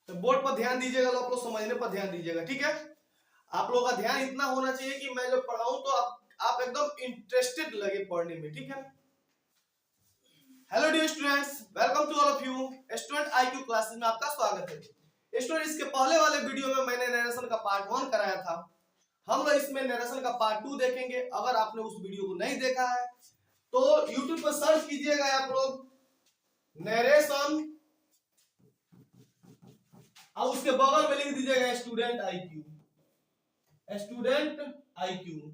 तो बोर्ड पर ध्यान दीजिएगा, आप लोग समझने पर ध्यान दीजिएगा, ठीक है। आप लोगों का ध्यान इतना होना चाहिए कि मैं जब पढ़ाऊं तो आप एकदम इंटरेस्टेड लगे पढ़ने में, ठीक है। Hello dear students, welcome to all of you. Student IQ classes में आपका स्वागत है। स्टूडेंट, इसके पहले वाले वीडियो में मैंने नरेशन का पार्ट 1 कराया था। हम लोग इसमें नरेशन का पार्ट 2 देखेंगे। अगर आपने उस वीडियो को नहीं देखा है तो YouTube पर सर्च कीजिएगा आप लोग नरेशन, और उसके बगल में लिख दीजिएगा student IQ. Student IQ,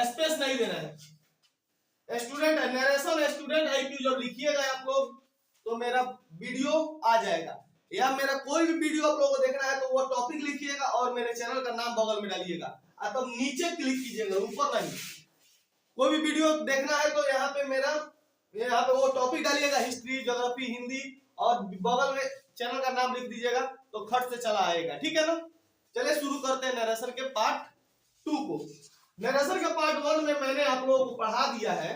space नहीं देना है। स्टूडेंट नरेशन स्टूडेंट आईक्यू जब लिखिएगा आप लोग तो मेरा वीडियो आ जाएगा, या मेरा कोई भी वीडियो आप लोगों को देखना है तो वो टॉपिक लिखिएगा और मेरे चैनल का नाम बगल में डालिएगा। तब नीचे क्लिक कीजिएगा, ऊपर नहीं। कोई भी वीडियो देखना है तो यहाँ पे वो टॉपिक डालिएगा, हिस्ट्री, ज्योग्राफी, हिंदी, और बगल में चैनल का नाम लिख दीजिएगा तो खट से चला आएगा, ठीक है ना। चलिए शुरू करते हैं नरेशन के पार्ट 2 को। नरेशन के पार्ट 1 में मैंने आप लोगों को पढ़ा दिया है।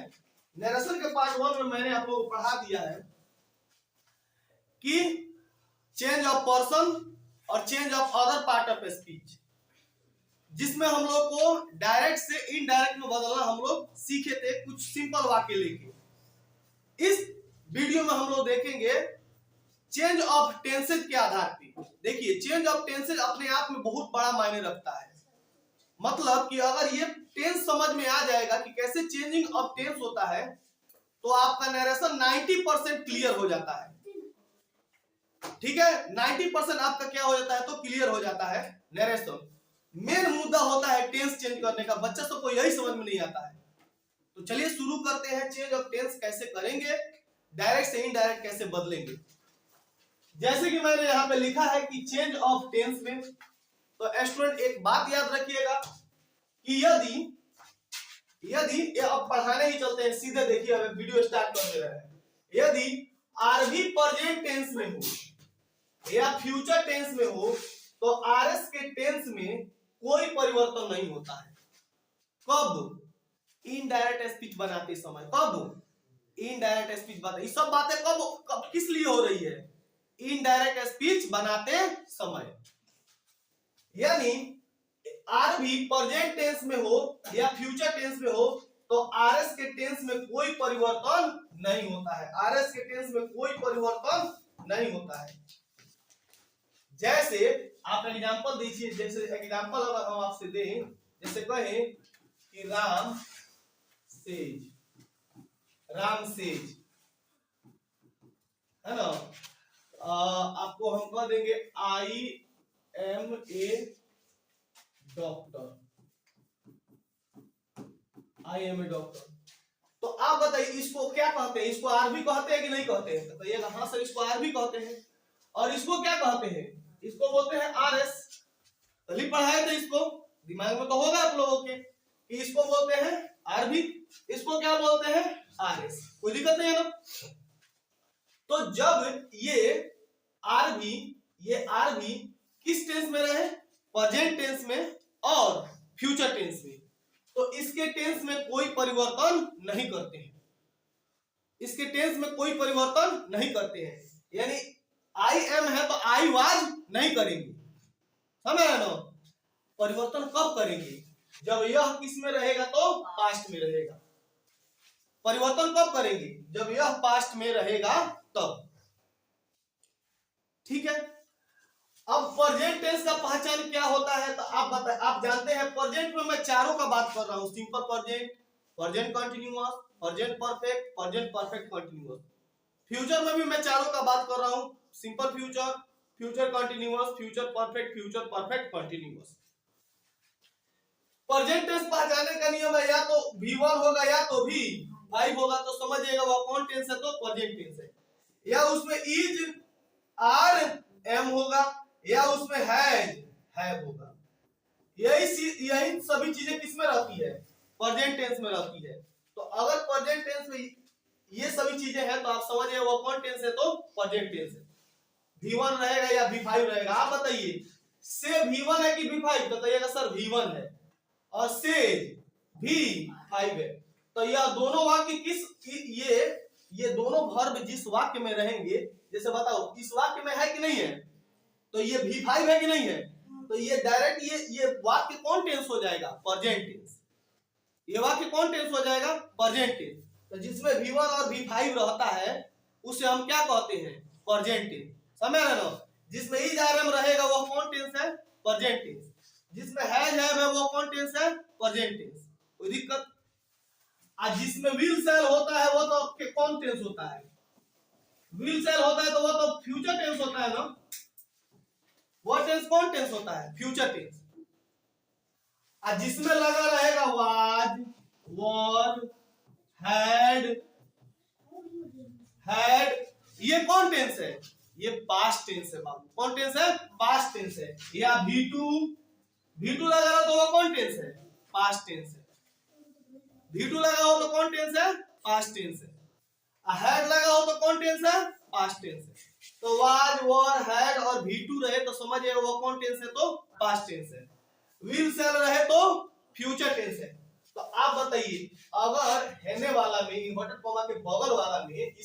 नरेशन के पार्ट 1 में मैंने आप लोगों को पढ़ा दिया है कि चेंज ऑफ पर्सन और change of other part of speech, जिसमें हम लोग को डायरेक्ट से इनडायरेक्ट में बदलना हम लोग सीखे थे, कुछ सिंपल वाक्य लेके। इस वीडियो में हम लोग देखेंगे चेंज ऑफ टेंसेज के आधार पे। देखिए, चेंज ऑफ टेंसेज अपने आप में बहुत बड़ा मायने रखता है। मतलब कि अगर ये टेंस समझ में आ जाएगा कि कैसे चेंजिंग ऑफ टेंस होता है तो आपका नरेशन 90% क्लियर हो जाता है, ठीक है। 90% आपका क्या हो जाता है तो क्लियर हो जाता है नरेशन। मेन मुद्दा होता है टेंस चेंज करने का, बच्चा सबको यही समझ में नहीं आता है। तो चलिए शुरू करते हैं। चेंज ऑफ टेंस कैसे करेंगे, डायरेक्ट से इनडायरेक्ट कैसे बदलेंगे। जैसे कि मैंने यहाँ पे लिखा है कि चेंज ऑफ टेंस में, तो स्टूडेंट एक बात याद रखिएगा कि यदि अब पढ़ाने ही चलते हैं सीधे, देखिए अब वीडियो स्टार्ट कर दे रहे हैं। यदि आरबी प्रेजेंट टेंस में हो या फ्यूचर टेंस में हो तो आरएस के टेंस में कोई परिवर्तन नहीं होता है। कब? इनडायरेक्ट स्पीच बनाते समय। कब? इनडायरेक्ट स्पीच बनाते। ये सब बातें कब किस लिए हो रही है? इनडायरेक्ट स्पीच बनाते समय। यानी आरबी प्रेजेंट टेंस में हो या फ्यूचर टेंस में हो तो आरएस के टेंस में कोई परिवर्तन नहीं होता है। आरएस के टेंस में कोई परिवर्तन नहीं होता है। जैसे आप एग्जांपल दीजिए, जैसे एग्जांपल अगर हम आपसे दें, जैसे कहें कि राम सेज, है ना। आपको हम कह देंगे आई एम ए डॉक्टर। तो आप बताइए इसको क्या कहते हैं? इसको आरबी कहते हैं कि नहीं कहते हैं? बताइएगा। हाँ सर, इसको आरबी कहते हैं। और इसको क्या कहते हैं? इसको बोलते हैं आरएस। कल पढ़ाए थे, इसको दिमाग में तो होगा आप लोगों के कि इसको बोलते हैं आरबी, इसको क्या बोलते हैं? आरएस। कोई दिक्कत नहीं है ना। तो जब ये आरबी किस टेंस में रहे? प्रेजेंट टेंस में और फ्यूचर टेंस में, तो इसके टेंस में कोई परिवर्तन नहीं करते हैं। इसके टेंस में कोई परिवर्तन नहीं करते हैं। यानी आई एम है तो आई वाज नहीं करेंगे, समझ रहे ना। परिवर्तन कब करेंगे? जब यह किस में रहेगा तो पास्ट में रहेगा। परिवर्तन कब करेंगे? जब यह पास्ट में रहेगा तब, ठीक है। अब प्रेजेंट टेंस का पहचान क्या होता है तो आप जानते हैं। प्रेजेंट में मैं चारों का बात कर रहा हूं, simple present, present continuous, present perfect, present perfect continuous. Future में भी मैं चारों का बात कर रहा हूं, simple future, future continuous, future perfect continuous. Present tense पहचानने का नियम है, या तो V1 होगा या तो V5 होगा, तो समझिएगा वो कौन टेंस है तो प्रेजेंट टेंस है। या उसमें इज, आर, एम होगा, या उसमें हैव होगा। यही सभी चीजें किसमें रहती है? प्रेजेंट टेंस में रहती है। तो अगर प्रेजेंट टेंस में ये सभी चीजें हैं तो आप समझिए वो कौन टेंस है तो प्रेजेंट टेंस है। V1 रहेगा या V5 रहेगा? आप बताइए, से V1 है कि V5? बताइएगा सर V1 है, और से V5 है। तो यह दोनों वाक्य ये ये दोनों वर्ब जिस वाक्य में रहेंगे, जैसे बताओ इस वाक्य में है कि नहीं है, तो ये V5 है कि नहीं है, तो ये डायरेक्ट ये वाक्य कौन टेंस हो जाएगा, प्रेजेंट टेंस। ये वाक्य कौन टेंस हो जाएगा, प्रेजेंट टेंस। तो जिसमें V1 और V5 रहता है उसे हम क्या कहते हैं, प्रेजेंट टेंस। समझ रहे हो, जिसमें इज आरएम रहेगा वो कौन टेंस है, प्रेजेंट टेंस। जिसमें हैज है वो कौन टेंस है, प्रेजेंट टेंस। कोई दिक्कत। आज जिसमें विल सेल होता है वो तो कौन टेंस होता है, विल सेल होता है तो वो तो फ्यूचर टेंस होता है ना। वो टेंस कौन टेंस होता है, फ्यूचर टेंस। आज जिसमें लगा रहेगा वाज, वर, हैड, ये कौन टेंस है, ये पास्ट टेंस है बाबू। कौन टेंस है, पास्ट टेंस है। या V2 लगा रहा तो वो कौन टेंस है, पास्ट टेंस है। V2 लगा हो तो कौन टेंस है, पास्ट टेंस है। हैड लगा हो तो कौन टेंस है, पास्ट टेंस है। तो वाज, वर, हैड और V2 रहे तो समझिए वो कौन टेंस है, तो पास्ट टेंस है। विल सेल रहे तो फ्यूचर टेंस है। तो आप बताइए, अगर हैने वाला में, इन्वर्टेड कॉमा के बगल वाला में,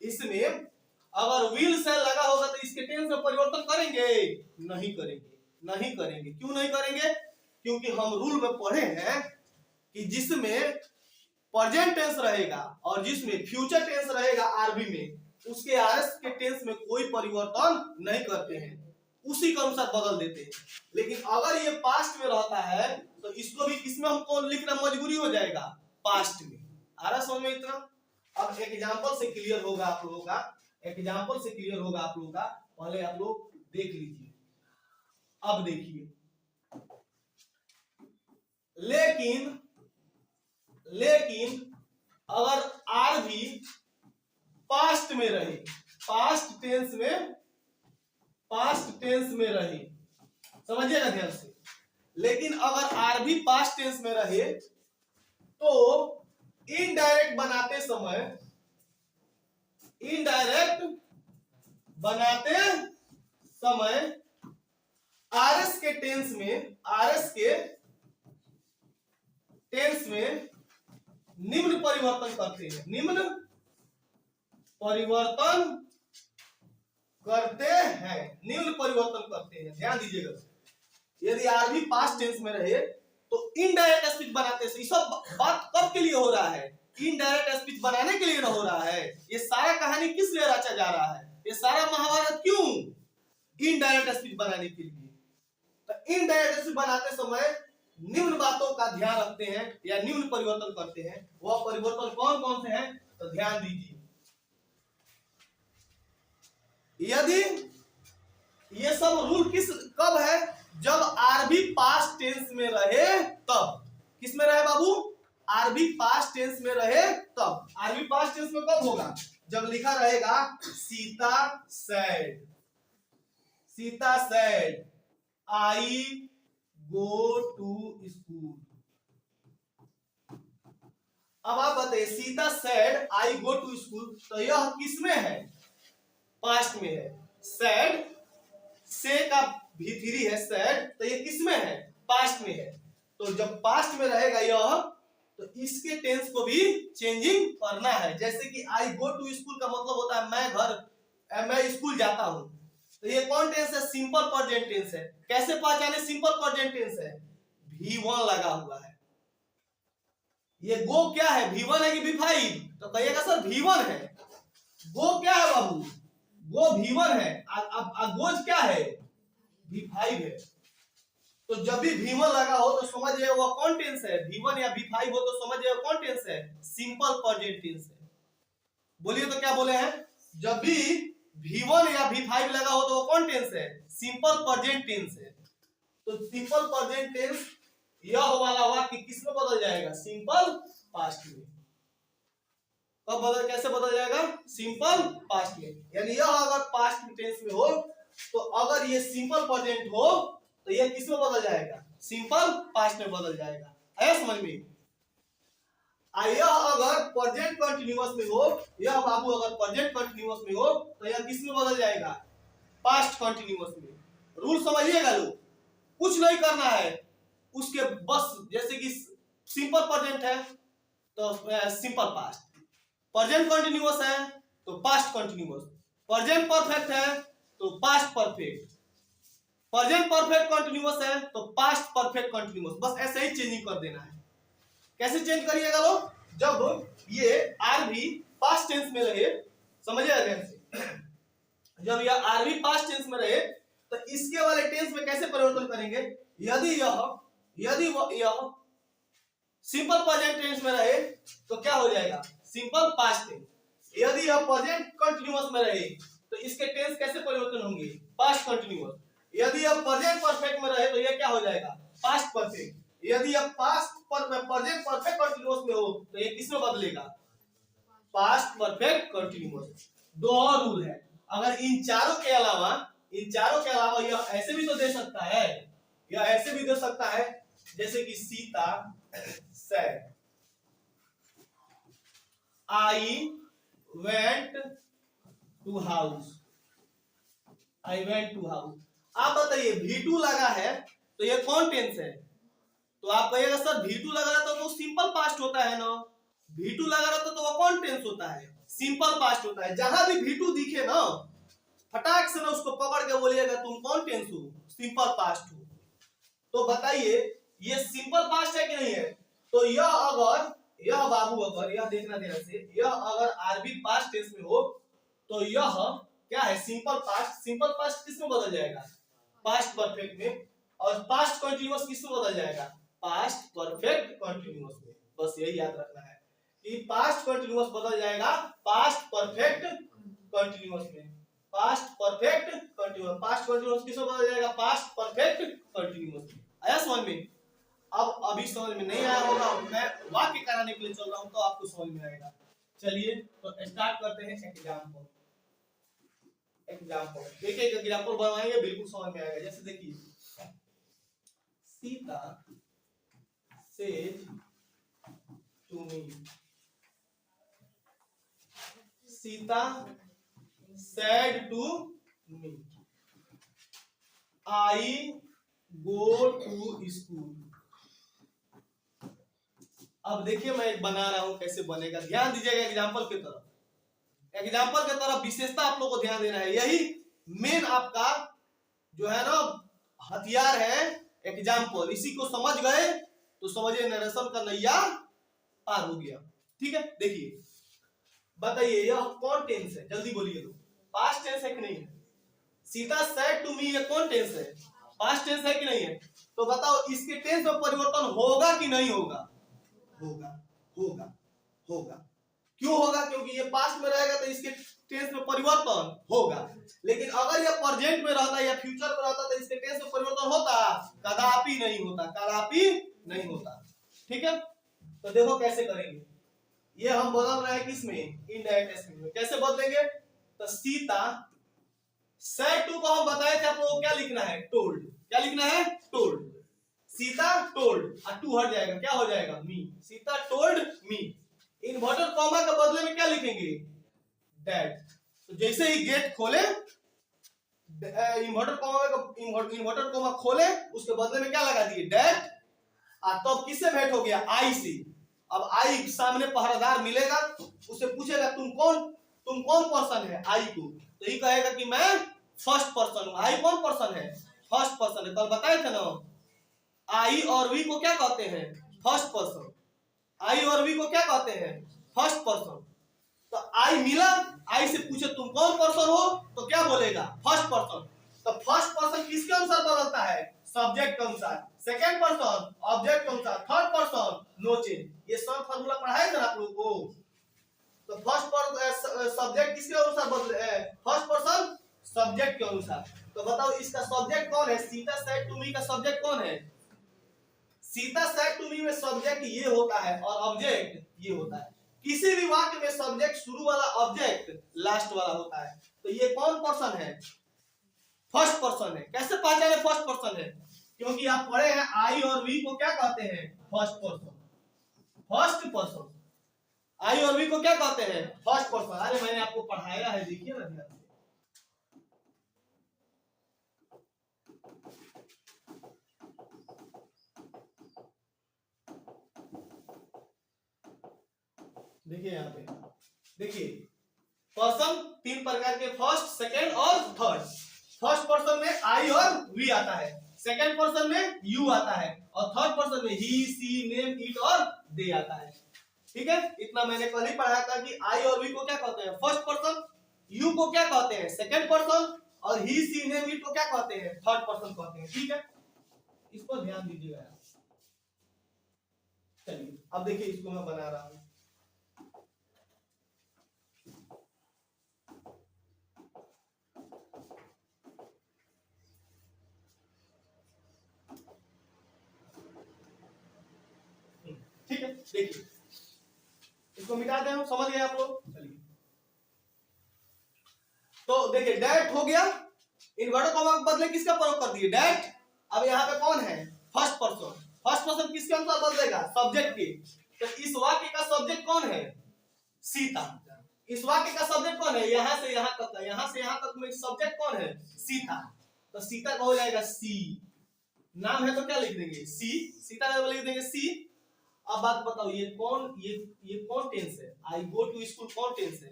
इसमें अगर विल सेल लगा होगा तो इसके टेंस में परिवर्तन करेंगे, नहीं करेंगे। क्यों नहीं करेंगे, क्योंकि हम रूल में पढ़े हैं कि जिसमें प्रेजेंट टेंस रहेगा और जिसमें फ्यूचर टेंस रहेगा आरबी में, उसके आरएस के टेंस में कोई परिवर्तन नहीं करते हैं, उसी के अनुसार बदल देते हैं। लेकिन अगर ये पास्ट में रहता है तो इसको भी किसमें हमको लिखना मजबूरी हो जाएगा, पास्ट में। आ रहा समझ में इतना। अब एग्जांपल से क्लियर होगा आप लोगों का, पहले आप लोग देख लीजिए। अब देखिए, लेकिन अगर आर भी पास्ट में रहे, पास्ट टेंस में रहे, समझिएगा ध्यान से। लेकिन अगर आर भी पास्ट टेंस में रहे तो इनडायरेक्ट बनाते समय आरएस के टेंस में निम्न परिवर्तन करते हैं। ध्यान दीजिएगा, यदि आर भी पास्ट टेंस में रहे तो इनडायरेक्ट स्पीच बनाते हैं। ये सब बात कब के लिए हो रहा है, इनडायरेक्ट स्पीच बनाने के लिए ना हो रहा है। ये सारा कहानी किस लिए रचा जा रहा है, ये सारा महाभारत क्यों, इनडायरेक्ट स्पीच बनाने के लिए। तो इनडायरेक्ट स्पीच बनाते समय निम्न बातों का ध्यान रखते हैं या निम्न परिवर्तन करते हैं। वह परिवर्तन कौन कौन से हैं, तो ध्यान दीजिए। यदि ये सब रूल कब है, जब आरबी पास्ट टेंस में रहे तब। किस में रहे बाबू, आरबी पास्ट टेंस में रहे तब। आरबी पास्ट टेंस में कब होगा, जब लिखा रहेगा Sita said I go to school. अब आप बताइए, Sita said I go to school, तो यह किस में है, पास्ट में है। सेड से का V3 है सेड, तो ये किस में है, पास्ट में है। तो जब पास्ट में रहेगा यह, तो इसके टेंस को भी चेंजिंग करना है। जैसे कि आई गो टू स्कूल का मतलब होता है मैं स्कूल जाता हूं। तो ये कौन टेंस है, सिंपल प्रेजेंट टेंस है। कैसे पहचाने सिंपल प्रेजेंट टेंस है, V1 लगा हुआ है। ये गो क्या है, V1 है कि V5, तो कहिएगा सर V1 है। गो क्या है बाबू, वो V1 है। अब गोज क्या है, V5 है। तो जब भी V1 लगा हो तो समझिए वो कौन टेंस है, V1 या V5 हो तो समझिए वो कौन टेंस है, सिंपल प्रेजेंट टेंस है। बोलिए तो क्या बोले हैं, जब भी V1 या V5 लगा हो तो वो कौन टेंस है, सिंपल प्रेजेंट टेंस है। तो सिंपल प्रेजेंट टेंस यह वाला वाक्य किस में बदल जाएगा, सिंपल पास्ट में। कब बदल, कैसे बदल जाएगा, सिंपल पास्ट में। यानी यह अगर पास्ट टेंस में हो तो अगर ये सिंपल प्रेजेंट हो तो यह किस में बदल जाएगा, सिंपल पास्ट में बदल जाएगा। आया समझ में। यह अगर प्रेजेंट कंटीन्यूअस में हो, यह बाबू अगर प्रेजेंट कंटीन्यूअस में हो तो यह किस में बदल जाएगा, पास्ट कंटीन्यूअस में। रूल समझिएगा लोग, कुछ नहीं करना है उसके, बस जैसे कि सिंपल प्रेजेंट है तो सिंपल पास्ट, प्रेजेंट कंटिन्यूअस है तो पास्ट कंटिन्यूअस, प्रेजेंट परफेक्ट है तो past perfect, present perfect continuous है तो पास्ट परफेक्ट कंटिन्यूअस, बस ऐसे ही चेंजिंग कर देना है। कैसे चेंज करिएगा लोग, जब ये आर भी पास्ट टेंस में रहे, समझिएगा ध्यान से, जब यह आर भी पास्ट टेंस में रहे तो इसके वाले टेंस में कैसे परिवर्तन करेंगे, यदि यह सिंपल प्रेजेंट टेंस में रहे तो क्या हो जाएगा, सिंपल पास्ट टेंस। यदि यह प्रेजेंट कंटिन्यूअस में रहे तो इसके टेंस कैसे परिवर्तन होंगे, पास्ट कंटिन्यूअस। यदि यह प्रेजेंट परफेक्ट में रहे तो यह क्या हो जाएगा, पास्ट परफेक्ट। यदि यह प्रेजेंट परफेक्ट कंटिन्यूअस में हो तो यह किस में बदलेगा, पास्ट परफेक्ट कंटिन्यूअस। दो और रूल है, अगर इन चारों के अलावा यह ऐसे भी तो दे सकता है, यह ऐसे भी दे सकता है जैसे कि Sita said I went to house, I went to house। आप बताइए V2 लगा है तो ये कौन टेंस है, तो आप कहिएगा सर V2 लगा रहता तो सिंपल पास्ट होता है ना, V2 लगा रहता तो वो कौन टेंस होता है, सिंपल पास्ट होता है। जहां भी V2 दिखे ना फटाक से ना उसको पकड़ के बोलिएगा तुम कौन टेंस हो, सिंपल पास्ट हो। तो बताइए ये सिंपल पास्ट है कि नहीं है, तो यह बाबू अगर यह देखना देना से, यह अगर आरबी पास्ट टेंस में हो तो यह क्या है, सिंपल पास्ट। सिंपल पास्ट किस में बदल जाएगा, पास्ट परफेक्ट में, और पास्ट कंटीन्यूअस किस में बदल जाएगा, पास्ट परफेक्ट कंटीन्यूअस में। बस यही याद रखना है कि पास्ट कंटीन्यूअस बदल जाएगा पास्ट परफेक्ट कंटीन्यूअस में, past perfect continuous. Past continuous किस में बदल जाएगा, पास्ट परफेक्ट कंटीन्यूअस में। आया समझ में, अब अभी समझ में नहीं आया होगा, मैं वाक्य कराने के लिए चल रहा हूं तो आपको समझ में आएगा। चलिए तो स्टार्ट करते हैं एग्जांपल। एक एक एग्जांपल बनवाएंगे, बिल्कुल समझ में आएगा। जैसे देखिए Sita says to me, Sita said to me I go to school. अब देखिए मैं एक बना रहा हूं, कैसे बनेगा, ध्यान दीजिएगा एग्जाम्पल की तरफ। एग्जाम्पल की तरफ विशेषता आप लोगों को ध्यान देना है, यही मेन आपका जो है ना हथियार है एग्जाम्पल। इसी को समझ गए तो समझिए नरेशन का नैया पार हो गया। ठीक है, देखिए बताइए यह कौन टेंस है, जल्दी बोलिए, तो पास्ट टेंस है कि नहीं है, सीता सेड टू मी ये कौन टेंस है, पास्ट टेंस है कि नहीं है, तो बताओ इसके टेंस में परिवर्तन होगा कि नहीं होगा, होगा होगा होगा। क्यों होगा, क्योंकि ये पास्ट में रहेगा तो इसके टेंस में परिवर्तन होगा। लेकिन अगर ये प्रेजेंट में रहता या फ्यूचर में रहता तो इसके टेंस में परिवर्तन होता, कदापि नहीं होता, कदापि नहीं होता। ठीक है, तो देखो कैसे करेंगे, ये हम बदल रहे हैं किसमें, इनडायरेक्ट स्पीच में। कैसे बदलेंगे, तो सीता सेड टू को हम बताए थे आप लोगों को क्या लिखना है, टोल्ड। क्या लिखना है, टोल्ड। सीता टोल्ड और टू हट जाएगा, क्या हो जाएगा, me. Sita told me. Inverted comma के बदले में क्या लिखेंगे, डैड। तो जैसे ही गेट खोले इन्वर्टर कॉमा खोले उसके बदले में क्या लगा दिए, डैड। और तब किससे भेंट हो गया, आई से। अब आई सामने पहरेदार मिलेगा, उससे पूछेगा तुम कौन पर्सन है, आई को, तो ये कहेगा कि मैं फर्स्ट पर्सन हूं। आई कौन पर्सन है, फर्स्ट पर्सन है। कल बताए थे ना आई और वी को क्या कहते हैं, फर्स्ट पर्सन। आई और वी को क्या कहते हैं, फर्स्ट पर्सन। तो आई मिला, आई से पूछे तुम कौन पर्सन हो, तो क्या बोलेगा, फर्स्ट पर्सन। तो फर्स्ट पर्सन किसके अनुसार बदलता है, सब्जेक्ट के अनुसार। सेकंड पर्सन ऑब्जेक्ट के अनुसार। Third person no change. ये सब फार्मूला पढ़ाए थे आप लोगों को। तो फर्स्ट पर्सन सब्जेक्ट किसके अनुसार बदले, फर्स्ट पर्सन सब्जेक्ट के अनुसार। तो बताओ इसका सब्जेक्ट कौन है, सीता सेड टू मी का सब्जेक्ट कौन है, सीता सेड टू मी में सब्जेक्ट ये होता है और ऑब्जेक्ट ये होता है। किसी भी वाक्य में सब्जेक्ट शुरू वाला, ऑब्जेक्ट लास्ट वाला होता है। तो ये कौन पर्सन है, फर्स्ट पर्सन है। कैसे पहचाने फर्स्ट पर्सन है, क्योंकि आप पढ़े हैं आई और वी को क्या कहते हैं, first person. First person I और वी को क्या कहते हैं, फर्स्ट पर्सन। अरे मैंने आपको पढ़ाया है, देखिए ना ध्यान से। देखिए यहाँ पे देखिए पर्सन तीन प्रकार के, फर्स्ट, सेकंड और थर्ड। फर्स्ट पर्सन में आई और वी आता है, सेकंड पर्सन में यू आता है, और थर्ड पर्सन में ही, सी, नेम, इट और दे आता है। ठीक है, इतना मैंने कल ही पढ़ाया था कि आई और वी को क्या कहते हैं, फर्स्ट पर्सन, यू को क्या कहते हैं, सेकंड पर्सन, और ही, सी, नेम, इट को क्या कहते हैं, थर्ड पर्सन कहते हैं। ठीक है, इसको ध्यान दीजिएगा। चलिए अब देखिए, इसको मैं बना रहा हूं। ठीक है, देखिए इसको मिटा दें हम, समझ गए आप लोग। चलिए तो देखिए डैट हो गया, इन्वर्टर कॉमा के बदले किसका प्रयोग कर दिए, डैट। अब यहाँ पे कौन है, फर्स्ट पर्सन। फर्स्ट पर्सन किसके अनुसार बदलेगा, सब्जेक्ट के। तो इस वाक्य का सब्जेक्ट कौन है, सीता। इस वाक्य का सब्जेक्ट कौन है, यहां से यहां तक का, यहां से यहां तक में सब्जेक्ट कौन है, सीता। तो सीता का हो जाएगा सी, नाम है तो क्या लिख देंगे, सी, सीता का लिख देंगे सी। अब बात बताओ, ये कौन टेंस है, आई गो टू स्कूल कौन टेंस है,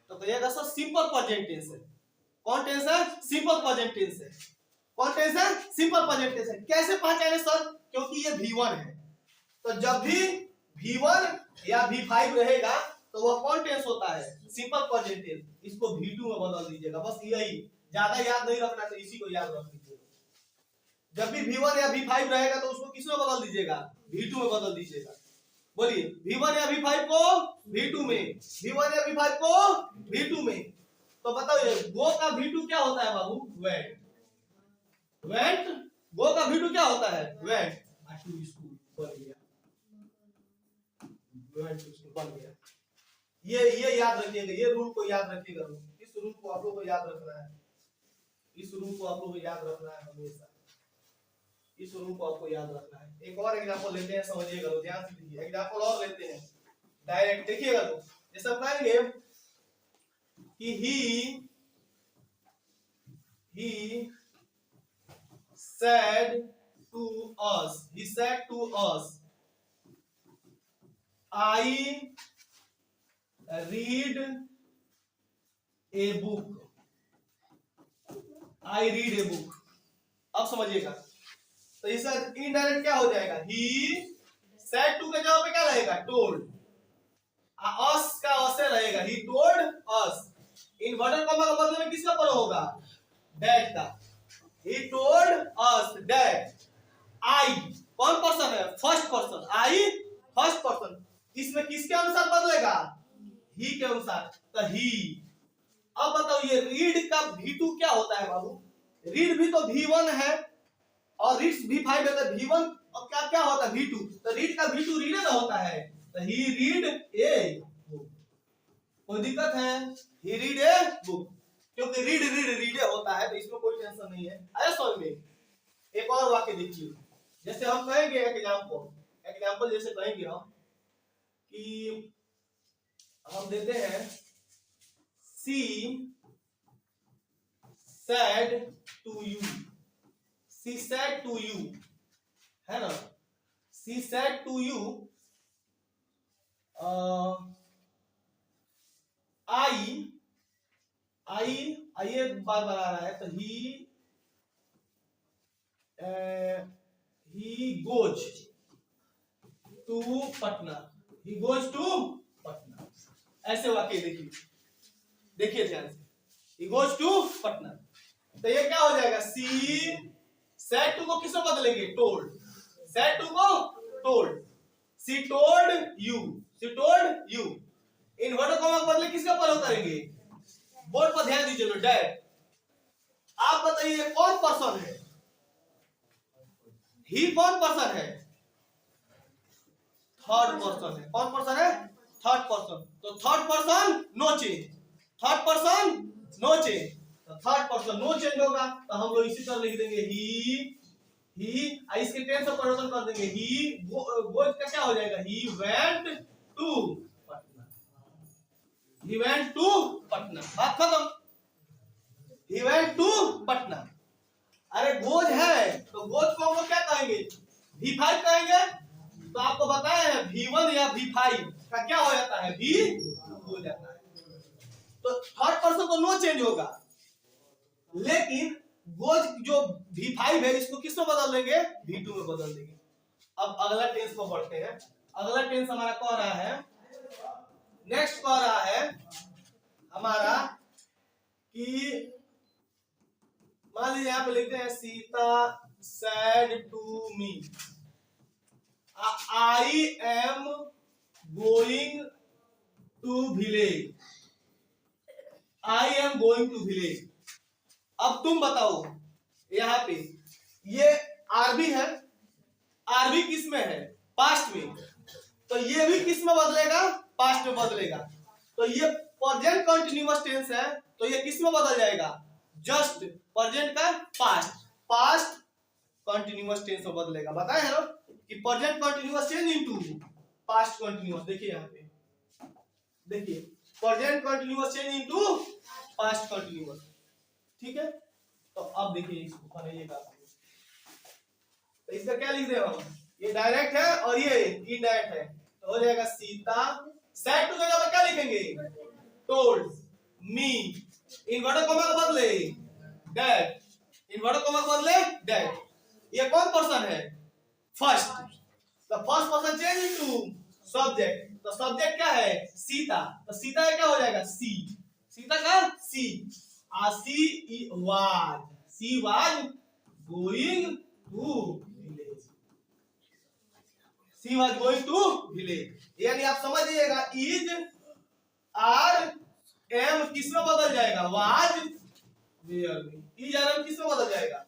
तो कहिएगा सर सिंपल प्रेजेंट टेंस है। कौन टेंस है, सिंपल प्रेजेंट टेंस है। कौन टेंस है, सिंपल प्रेजेंट टेंस है। कैसे पहचाने सर, क्योंकि ये V1 है, तो जब भी V1 या V5 रहेगा तो वह कौन टेंस होता है, सिंपल प्रेजेंट टेंस। इसको V2 में बदल दीजिएगा, बस यही, ज्यादा याद नहीं रखना, तो इसी को याद रख लीजिएगा। जब भी V1 या V5 रहेगा तो उसको किसमें बदल दीजिएगा, V2 में बदल दीजिएगा। बोलिए, V1 या V5 को V2 में, V1 या V5 को V2 में। तो बताओ ये गो का V2 क्या होता है बाबू, वेंट। वेंट, गो का V2 क्या होता है, वेंट। टू स्कूल बन गया, वेंट टू स्कूल बन गया। ये याद रखिएगा, ये रूल को याद रखिएगा। इस रूल को आप लोगों को याद रखना है, इस रूल को आप लोगों को याद रखना है हमेशा, इस रूल को आपको याद रखना है। एक और एग्जांपल लेते हैं, समझिएगा, ध्यान से लीजिए। एग्जांपल और लेते हैं डायरेक्ट, देखिएगा। तो जैसे हम कहेंगे कि he said to us, he said to us, I read a book, I read a book। अब समझिएगा, तो इसका इनडायरेक्ट क्या हो जाएगा, he said to के जवाब पे क्या रहेगा, told। us का us से रहेगा, he told us। Inverted comma का बदले में किसका प्रयोग होगा, that का। he told us that I कौन पर्सन है, first person, I first person. इसमें किसके अनुसार बदलेगा, he के अनुसार, तो he। अब बताओ ये रीड का V2 क्या होता है बाबू, रीड भी तो V1 है और रीड्स V5 है, तो V1 और क्या क्या होता है, V2। तो रीड का V2 रीड ना होता है, तो he read a book। कोई दिक्कत है, he read a book, क्योंकि रीड होता है, तो इसमें कोई टेंशन नहीं है। अरे समझ में। एक और वाक्य देखिए, जैसे हम कहेंगे एग्जांपल जैसे कहेंगे हम कि हम देते हैं she said to you, she said to you, है ना, she said to you I ये बार बार आ रहा है, तो he goes to Patna, he goes to Patna. ऐसे वाक्य देखिए ध्यान से, he goes to पटना। तो ये क्या हो जाएगा, she said to को किसमें बदलेंगे, told। said to को told, she told you, she told you। Inverted comma के बदले किसका प्रयोग करेंगे, बोर्ड पर ध्यान दीजिए लो, डैट। आप बताइए कौन पर्सन है, ही कौन पर्सन है, थर्ड पर्सन है। कौन पर्सन है, थर्ड पर्सन। तो third person no change, third person no change, तो थर्ड पर्सन नो चेंज होगा, तो हम लोग इसी तरह लिख देंगे ही इसके टेंस से परिवर्तन कर देंगे, ही गोज का क्या हो जाएगा, he went to Patna, he went to Patna. बात खत्म, ही वेंट टू पटना। अरे गोज है तो गोज को हम लोग क्या कहेंगे, V5 कहेंगे। तो आपको बताया है V1 या V5 का क्या हो जाता है, V हो जाता है। तो थर्ड पर्सन तो नो चेंज होगा, लेकिन वो जो V5 है इसको किस में बदल देंगे, V2 में बदल देंगे। अब अगला टेंस को पढ़ते हैं। अगला टेंस हमारा कह रहा है, नेक्स्ट कह रहा है हमारा कि मान लीजिए यहाँ पे लिखते हैं Sita said to me I am going to village, I am going to village। अब तुम बताओ यहाँ पे ये आरबी है, आरबी किस में है, पास्ट में, तो ये भी किस में बदलेगा, पास्ट में बदलेगा। तो ये प्रेजेंट कंटिन्यूअस टेंस है, तो ये किस में बदल जाएगा, जस्ट प्रेजेंट का पास्ट, पास्ट कंटिन्यूअस टेंस में बदलेगा। बताए हैं कि present continuous change into past continuous. देखिए यहाँ पे, देखिए present continuous change into past continuous, ठीक है। तो अब देखिए इसको बनाइएगा, तो इसका क्या लिख रहे हम, ये डायरेक्ट है और ये इनडायरेक्ट है, तो हो जाएगा सीता सेड टू के जगह क्या लिखेंगे, टोल्ड मी, इन्वर्टेड कॉमा को बदले दैट, इन्वर्टेड कॉमा को बदले दैट। ये कौन पर्सन है, फर्स्ट, तो first person change into subject, तो सब्जेक्ट क्या है, सीता, तो सीता का क्या हो जाएगा, सी, सीता का सी, she was going to village, she was going to village। यानी आप समझ लीजिएगा इज आर एम किस में बदल जाएगा, वाज वेयर में, इज आर एम किस में बदल जाएगा,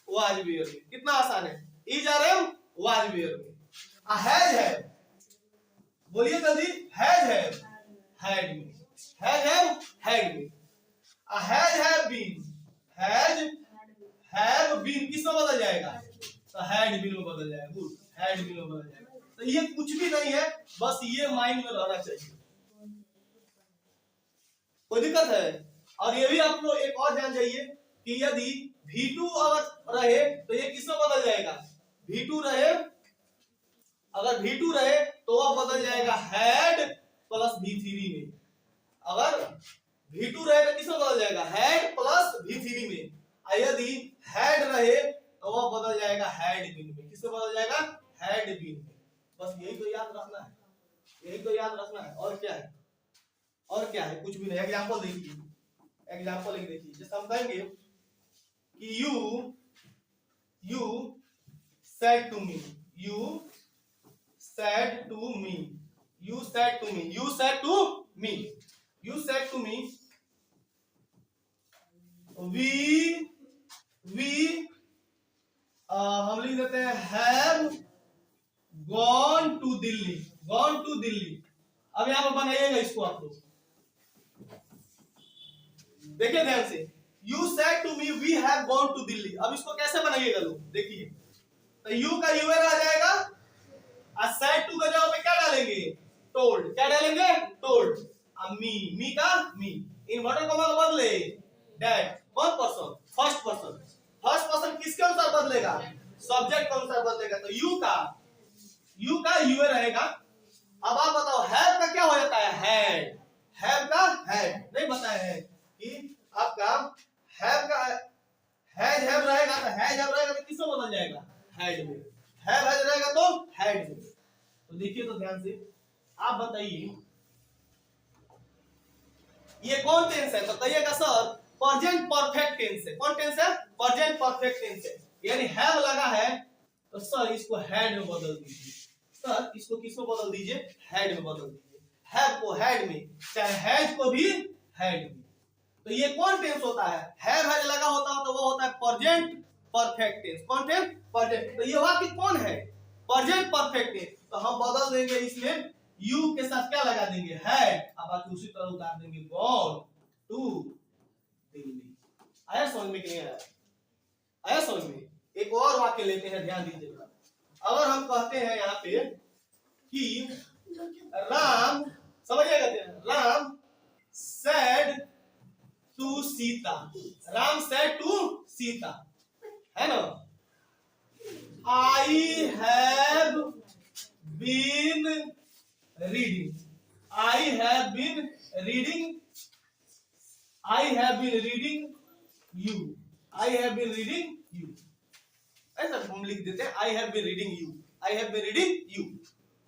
वाज वेयर में। कितना आसान है, is are am was were में। हैज है, बोलिए जल्दी, हैज है, हैड में, हैज है, हैड में। Has have been, has have been किस में बदल जाएगा, तो हैड बीन में बदल जाएगा, गुड, हैड बीन में बदल जाएगा। तो ये कुछ भी नहीं है, बस ये माइंड में रहना चाहिए, कोई दिक्कत है। और ये भी आप लोग एक और जान जाइए कि यदि V2 अगर रहे तो ये किस में बदल जाएगा, V2 रहे, अगर V2 रहे तो वह बदल जाएगा हैड प्लस V3 में, अगर V2 रहे तो किस में बदल जाएगा, हैड प्लस V3 में। यदि हैड रहे तो वह बदल जाएगा हैड बीन में, किस में बदल जाएगा, हैड बीन में। बस यही तो याद रखना है, यही तो याद रखना है, और क्या है, और क्या है, कुछ भी नहीं। एग्जांपल देखिए, एग्जांपल एक देखिए, जैसे हम कहेंगे कि you said to me, you said to me, you said to me, you said to me, you said to me, we हम लिख देते हैं have gone to Delhi, gone to Delhi. अब यहां पर बनाइएगा इसको आप लोग, देखिए ध्यान से, you said to me we have gone to Delhi. अब इसको कैसे बनाइएगा लोग, देखिए, तो you का यूएन आ जाएगा और said to का जगह पे क्या डालेंगे, told, क्या डालेंगे, told। अब मी का मी, इन्वर्टेड कॉमा का बदले दैट, कौन person, first person, first person किसके अनुसार बदलेगा, सब्जेक्ट के अनुसार बदलेगा, तो यू का यूए रहेगा। अब आप बताओ हैव का क्या हो जाता है, हैड, हैव का हैड, नहीं बताया है कि आपका हैव का हैव रहेगा, तो हैव रहेगा तो किसमें बदल जाएगा, हैड में, हैव रहेगा तो हैड में। तो देखिए तो ध्यान से, आप बताइए ये कौन टेंस है, तो कहिएगा सर प्रेजेंट परफेक्ट टेंस है। कौन टेंस है, प्रेजेंट परफेक्ट टेंस है, यानी हैव लगा है तो सर इसको हैड में बदल दीजिए, सर इसको किस में बदल दीजिए, हैड में बदल दीजिए, हैव को हैड में, चाहे हैज को भी हैड में। तो ये कौन टेंस होता है, हैव लगा होता है तो वो होता है प्रेजेंट परफेक्ट टेंस। कौन टेंस, प्रेजेंट। तो ये वाक्य कौन है, प्रेजेंट परफेक्ट टेंस, तो हम बदल देंगे इसमें यू के साथ क्या लगा देंगे, हैड, अब बाकी उसी तरह उतार देंगे गॉन टू दिल्ली। आया समझ में कि नहीं आया, आया समझ में। एक और वाक्य लेते हैं, ध्यान दीजिएगा। अगर हम कहते हैं यहाँ पे कि राम, समझिएगा, Ram said to Sita, Ram said to Sita, है ना, I have been reading, I have been reading I have been reading you, I have been reading you, ऐसा हम लिख देते हैं I have been reading you, I have been reading you.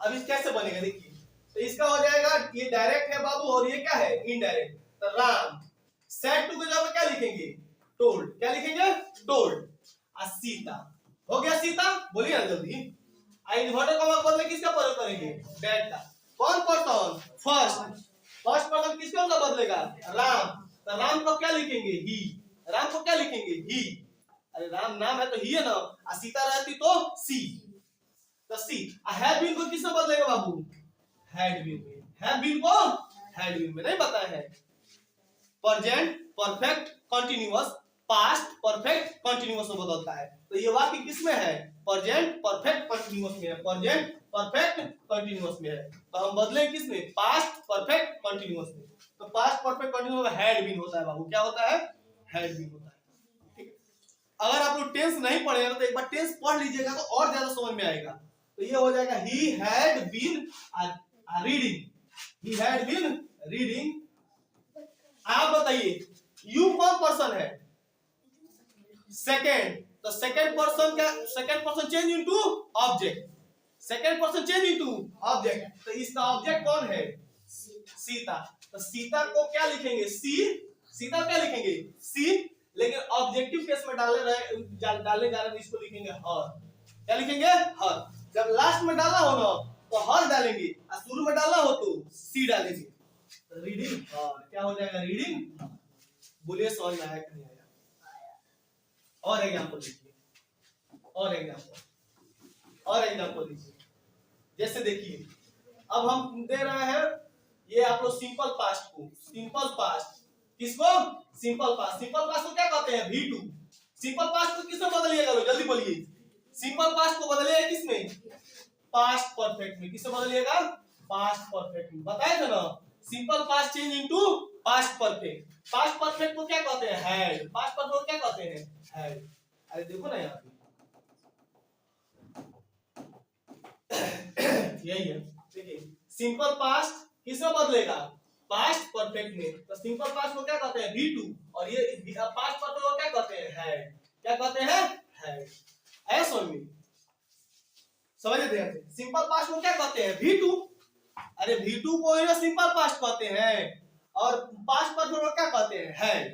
अब इस कैसे बनेगा देखिए, तो इसका हो जाएगा, ये डायरेक्ट है बाबू और ये क्या है इनडायरेक्ट। तो राम सेड टू के जगह क्या लिखेंगे, टोल्ड, क्या लिखेंगे टोल्ड। सीता हो गया सीता, बोलिए ना जल्दी। आई इन्वर्टर कॉमा के बदले किसका प्रयोग करेंगे, दैट का। कौन पर्सन, फर्स्ट, फर्स्ट पर्सन किसके होगा बदलेगा, राम। तो राम को क्या लिखेंगे, ही, राम को क्या लिखेंगे, ही। अरे राम नाम है तो ही है ना, और सीता रहती तो सी, तो सी। हैव बीन को किससे बदलेगा बाबू, हैड बीन में, हैव बीन को हैड बीन में नहीं बताया है। Present perfect continuous, past perfect continuous में बदलता है। तो ये वाक्य किसमें है, प्रेजेंट परफेक्ट कंटीन्यूअस में है, प्रेजेंट परफेक्ट कंटीन्यूअस में है। तो हम बदले किसमें, पास्ट परफेक्ट कंटीन्यूअस में। तो पास्ट परफेक्ट कंटीन्यूअस में हैड बीन होता है बाबू, क्या होता है, हैड बीन होता है। ठीक, अगर आप लोग टेंस नहीं पढ़े तो एक बार टेंस पढ़ लीजिएगा तो और ज्यादा समझ में आएगा। तो ये हो जाएगा he had been reading, he had been reading. आप बताइए यू कौन पर्सन है, सेकेंड। तो सेकेंड पर्सन का, second person change into object, second person change into object. तो इसका ऑब्जेक्ट कौन है, सीता। तो सीता को क्या लिखेंगे, सी, सीता क्या लिखेंगे सी, लेकिन ऑब्जेक्टिव केस में डालने जा रहे हैं इसको लिखेंगे हर, क्या लिखेंगे हर। जब लास्ट में डालना हो ना तो हर डालेंगे, और शुरू में डालना हो तो सी डालेंगे। रीडिंग हर क्या हो जाएगा, रीडिंग। बोलिए समझ में आया कि नहीं आया। और एग्जांपल देखिए, और एग्जांपल, और एग्जांपल देखिए। जैसे देखिए अब हम दे रहे हैं ये आप लोग सिंपल पास्ट को, सिंपल पास्ट किसको, सिंपल पास्ट। सिंपल पास्ट को क्या कहते हैं, V2। सिंपल पास्ट को किसमें बदलिएगा लोग जल्दी बोलिए, सिंपल पास्ट को बदलिएगा किसमें, पास्ट परफेक्ट में। किससे बदलिएगा, पास्ट परफेक्ट में। बताए थे ना, simple past change into past perfect. Past perfect को क्या कहते हैं, हैड। पास्ट परफेक्ट को क्या कहते हैं, हैड। अरे देखो ना यहाँ पे यही है, देखिए सिंपल पास्ट किसमें बदलेगा, पास्ट परफेक्ट में। तो सिंपल पास्ट को क्या कहते हैं, V2, और ये पास्ट परफेक्ट को क्या कहते हैं, हैड। क्या कहते हैं, हैड। ऐसा में समझ ध्यान से, सिंपल पास्ट को क्या कहते हैं, V2। अरे V2 को ही सिंपल पास्ट कहते हैं, और पास्ट परफेक्ट को क्या कहते हैं, हैड।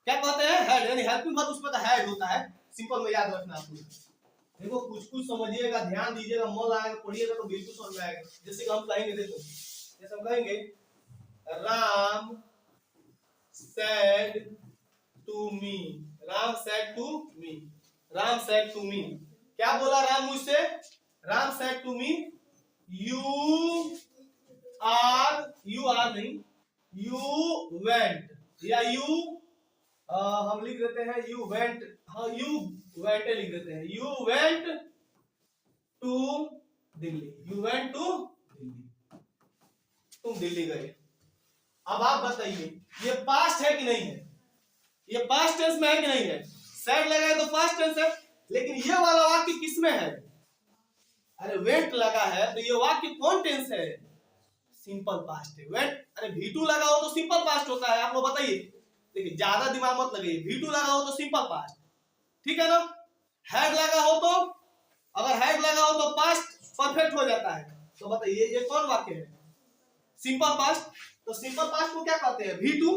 क्या कहते हैं, हैड। यानी हेल्पिंग वर्ब उसमें तो हैड होता है, सिंपल में याद रखना आपको। देखो कुछ कुछ समझिएगा, ध्यान दीजिएगा, मन लगाएगा, पढ़िएगा तो बिल्कुल समझ में आएगा। जैसे कि हम कहेंगे, देखो जैसे हम कहेंगे Ram said to me, Ram said to me, Ram said to me। क्या बोला राम मुझसे, Ram said to me you are नहीं, you went, या you हम लिख देते हैं you went, हाँ you went लिख देते हैं, you went to Delhi, you went to Delhi, तुम दिल्ली गए। अब आप बताइए ये पास्ट है कि नहीं है, ये पास्ट टेंस में है कि नहीं है, सेड लगा है तो पास्ट टेंस है। लेकिन ये वाला वाक्य किसमें है, अरे वेंट लगा है तो ये वाक्य कौन टेंस है, सिंपल पास्ट है। वेंट, अरे V2 लगा हो तो सिंपल पास्ट होता है, आप लोग बताइए। देखिए ज्यादा दिमाग मत लगाइए, V2 लगा हो तो सिंपल पास्ट, ठीक है ना। हैड लगा हो तो, अगर हैड लगा हो तो पास्ट परफेक्ट हो जाता है। तो बताइए ये कौन वाक्य है, सिंपल पास्ट। तो सिंपल पास्ट को क्या कहते हैं, V2।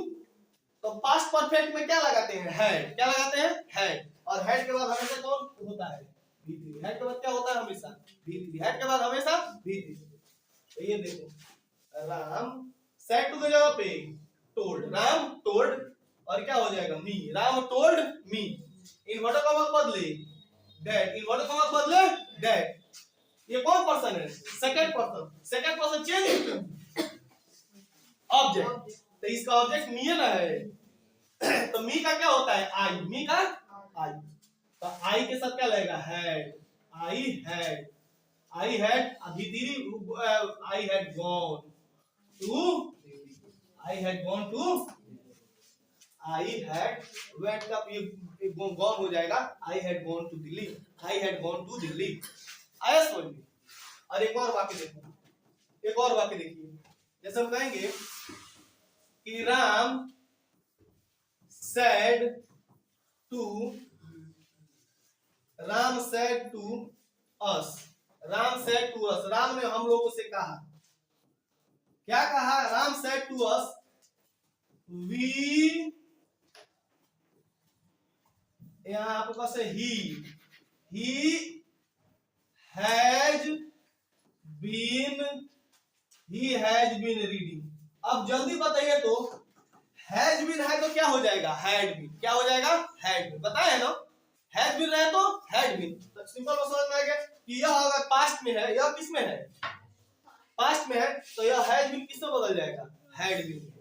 तो पास्ट परफेक्ट में क्या लगाते हैं, हैड। क्या लगाते हैं, हैड। और हैड के बाद हमेशा कौन होता है, V3। हैड के बाद क्या होता है, हमेशा V3। हैड के बाद हमेशा V3। तो ये देखो राम सेड टू की जगह पे टोल्ड, राम टोल्ड, और क्या हो जाएगा, me, Ram told me. Inverted comma बदले दैट, इन्वर्टर कॉमा बदले दैट। ये कौन पर्सन है, second person. Second person change object, तो इसका ऑब्जेक्ट मी है ना है। तो मी का क्या होता है, आई, मी का आई। तो आई के साथ क्या लगेगा, had. I had, I had, अभी धीरे I had gone to, I had gone to, I had went का ये गॉन हो जाएगा, I had gone to Delhi, I had gone to Delhi. आया समझ में। और एक और वाक्य देखो, एक और वाक्य देखिए। जैसे हम कहेंगे कि Ram said to Ram said to us, Ram said to us, Ram ने हम लोगों से कहा, क्या कहा? Ram said to us, we, यहां आपके पास है he has been reading। अब जल्दी बताइए तो हैज बीन है तो क्या हो जाएगा? Had been. क्या हो जाएगा? Had been. बताया ना, हैज बीन रहे तो हैड बीन। तो सिंपल बात समझ में आ गया कि यह अगर पास्ट में है, यह किस में है? पास्ट में है, तो यह हैज बीन किस में बदल जाएगा? Had been.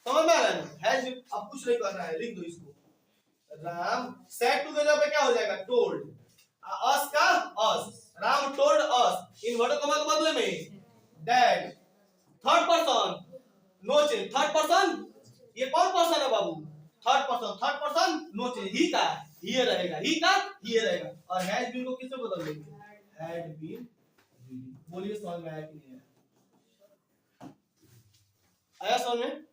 समझ में आ रहा है ना? Has been. अब कुछ नहीं करना है, लिख दो इसको। राम सेड टू के जगह पे क्या हो जाएगा? टोल्ड। अस का us, Ram told us, inverted comma के बदले में that. Third person no change. Third person ये कौन पर्सन है बाबू? Third person no change. He का ये रहेगा, ही का ये रहेगा। और हैज बीन को किससे बदल देंगे? Had been. बोलिए समझ में आया कि नहीं आया? आया समझ में?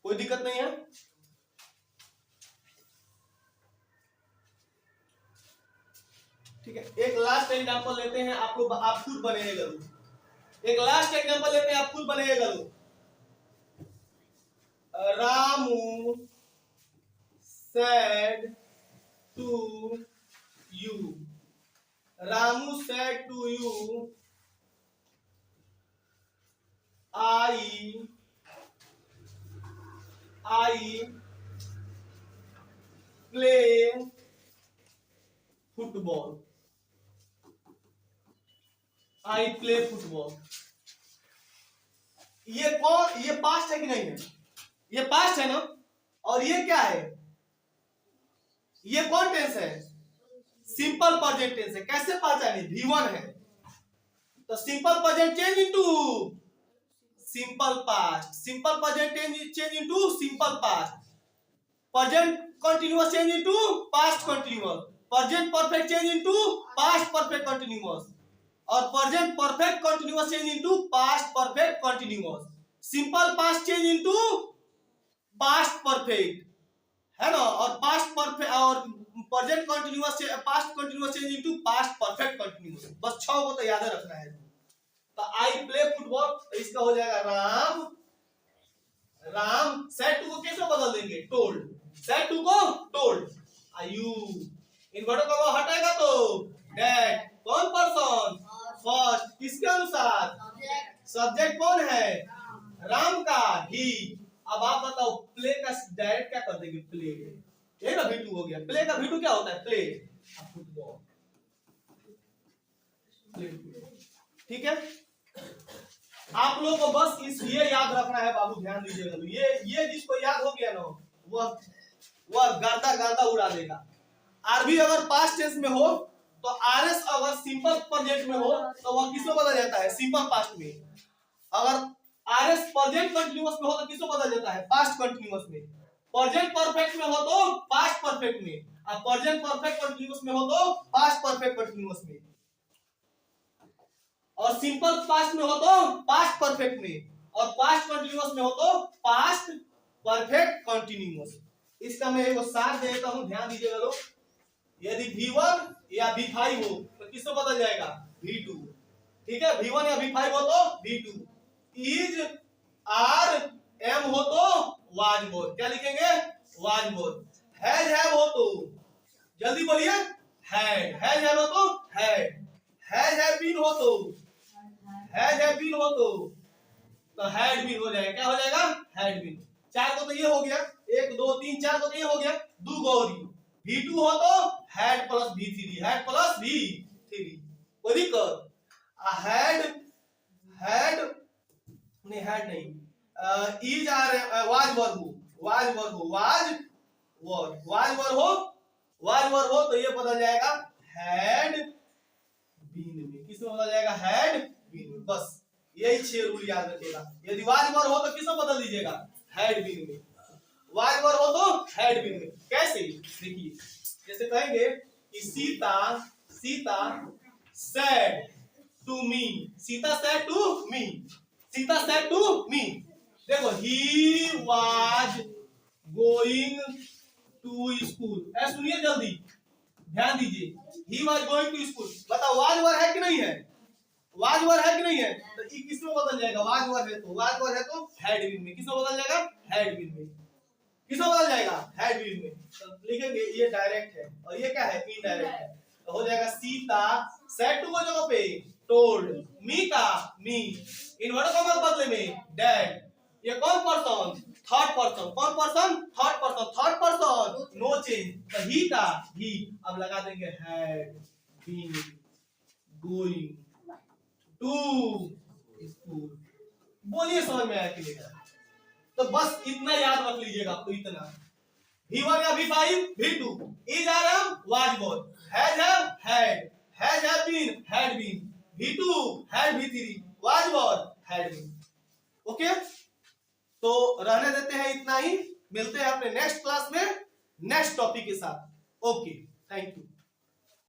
कोई दिक्कत नहीं है? ठीक है, एक लास्ट एग्जांपल लेते हैं, आप लोग आप खुद बनेगा। एक लास्ट एग्जांपल लेते हैं, आप खुद बनेगा। Ramu said to you, Ramu said to you, I play football। I play football। ये कौन? ये पास्ट है कि नहीं है? ये पास्ट है ना। और ये क्या है? ये कौन टेंस है? सिंपल प्रेजेंट टेंस है। कैसे पहचाने? V1 है तो simple present change into simple past, simple present change into simple past, present continuous change into past continuous, present perfect change into past perfect continuous, और present perfect continuous change into past perfect continuous, simple past change into past perfect, है ना, और past perfect और present continuous से past continuous change into past perfect continuous. बस 6 को तो याद रखना है। तो आई प्ले फुटबॉल, तो इसका हो जाएगा राम सेड टू को कैसे बदल देंगे? टोल्ड। सेड टू को टोल्ड। यू इन्वर्टर को हटाएगा तो डैड। कौन पर्सन? फर्स्ट। किसके अनुसार? सब्जेक्ट कौन है? राम का ही। अब आप बताओ प्ले का डायरेक्ट क्या कर देंगे? प्ले। ये ना V2 हो गया। प्ले का V2 क्या होता है? प्ले। फुटबॉल। ठीक है, आप लोगों को बस ये याद रखना है बाबू, ध्यान दीजिएगा। ये जिसको याद हो गया ना वह गर्दा उड़ा देगा। आरबी अगर पास्ट टेंस में हो तो आरएस अगर सिंपल प्रेजेंट में हो तो वह किसमें बदल जाता है? सिंपल पास्ट में। अगर आरएस प्रेजेंट कंटीन्यूअस में हो तो किसमें बदल जाता है? पास्ट कंटीन्यूअस में। प्रेजेंट परफेक्ट में हो तो पास्ट परफेक्ट में, और प्रेजेंट परफेक्ट कंटीन्यूअस में हो तो पास्ट परफेक्ट कंटीन्यूअस में, और सिंपल पास्ट में हो तो पास्ट परफेक्ट में, और पास्ट कंटीन्यूअस में हो तो पास्ट परफेक्ट कंटीन्यूअस। इसका मैं एक सार दे देता हूं, ध्यान दीजिएगा लोग। यदि V1 या V5 हो तो किससे बदल जाएगा? V2। ठीक है, V1 या V5 हो तो V2। इज आर एम हो तो वाज बोल। क्या लिखेंगे? वाज बोल। हैव हो तो जल्दी बोलिए हैड। हैव हो तो हैड। हैव बीन हो तो हैव बीन हो तो हैड बीन हो जाएगा। क्या हो जाएगा? Had been. 4 को तो ये हो गया, 1 2 3 4 को तो ये हो गया, 2 गौरी। V2 हो तो had plus V3, had plus V3। कोई दिक्कत? हैड नहीं, इज आर वाज वर हो तो ये बदल जाएगा हैड बीन में। किस में बदल जाएगा? हैड बीन में। बस यही 6 रूल याद रखिएगा। यदि वाज वर हो तो किस में बदल दीजिएगा? हैड बीन में। वाज वर हो तो हैड बीन में। कैसे? देखिए, जैसे कहेंगे कि Sita said to me, Sita said to me। देखो he was going to school. सुनिए जल्दी, ध्यान दीजिए, he was going to school. बताओ वाज वर है कि नहीं है? वाज वर है कि नहीं है? तो ये किस में बदल जाएगा? वाज वर है तो, वाज वर है तो हैड बीन में। किस में बदल जाएगा? हैड बीन में। किस में बदल जाएगा? हैड बीन में। तो लिखेंगे ये डायरेक्ट है और ये क्या है? इनडायरेक्ट है। तो हो जाएगा सीता सेड टू को जगह पे टोल्ड, मी का मी, इन्वर्टर कॉमा के बदले में डैड। ये कौन पर्सन? Third person. कौन person? Third person. Third person no change. तो ही का ही। अब लगा देंगे had been going to school. बोलिए समझ में आया कि नहीं? तो बस इतना याद रख लीजिएगा आपको, इतना। V1 या V5, V2, is RM, was born, has have, has have been, V2, had V3, was born, had been। Okay, तो रहने देते हैं इतना ही। मिलते हैं अपने नेक्स्ट क्लास में नेक्स्ट टॉपिक के साथ। Okay, thank you.